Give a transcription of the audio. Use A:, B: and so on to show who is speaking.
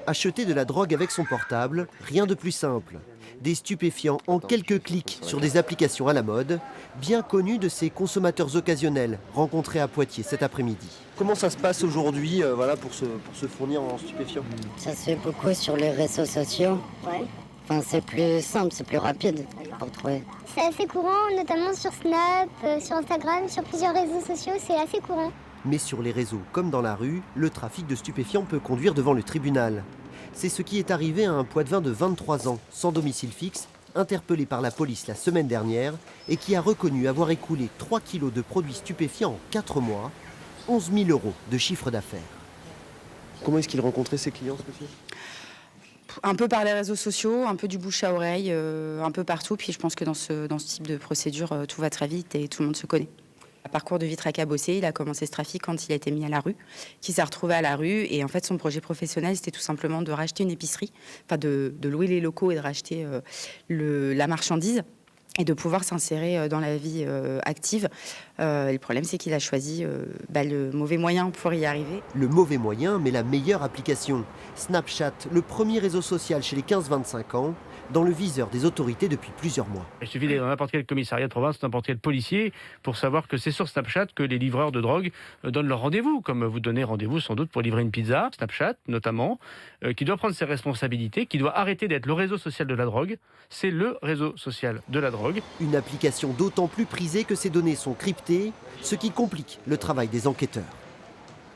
A: Acheter de la drogue avec son portable, rien de plus simple. Des stupéfiants en quelques clics sur des applications à la mode, bien connus de ces consommateurs occasionnels rencontrés à Poitiers cet après-midi. Comment ça se passe aujourd'hui pour se fournir en stupéfiants?
B: Ça se fait beaucoup sur les réseaux sociaux.
C: Ouais.
B: Enfin, c'est plus simple, c'est plus rapide pour trouver.
C: C'est assez courant, notamment sur Snap, sur Instagram, sur plusieurs réseaux sociaux, c'est assez courant.
A: Mais sur les réseaux comme dans la rue, le trafic de stupéfiants peut conduire devant le tribunal. C'est ce qui est arrivé à un Poitevin de 23 ans, sans domicile fixe, interpellé par la police la semaine dernière et qui a reconnu avoir écoulé 3 kilos de produits stupéfiants en 4 mois, 11 000 € de chiffre d'affaires. Comment est-ce qu'il rencontrait ses clients, ce monsieur ?
D: Un peu par les réseaux sociaux, un peu du bouche à oreille, un peu partout. Puis je pense que dans ce type de procédure, tout va très vite et tout le monde se connaît. À parcours de Vitrac à Bossé, il a commencé ce trafic quand il a été mis à la rue, qui s'est retrouvé à la rue. Et en fait, son projet professionnel, c'était tout simplement de racheter une épicerie, enfin de louer les locaux et de racheter la marchandise et de pouvoir s'insérer dans la vie active. Le problème, c'est qu'il a choisi le mauvais moyen pour y arriver.
A: Le mauvais moyen, mais la meilleure application. Snapchat, le premier réseau social chez les 15-25 ans, dans le viseur des autorités depuis plusieurs mois.
E: Il suffit d'aller dans n'importe quel commissariat de province, n'importe quel policier, pour savoir que c'est sur Snapchat que les livreurs de drogue donnent leur rendez-vous, comme vous donnez rendez-vous sans doute pour livrer une pizza. Snapchat, notamment, qui doit prendre ses responsabilités, qui doit arrêter d'être le réseau social de la drogue. C'est le réseau social de la drogue.
A: Une application d'autant plus prisée que ses données sont cryptées, ce qui complique le travail des enquêteurs.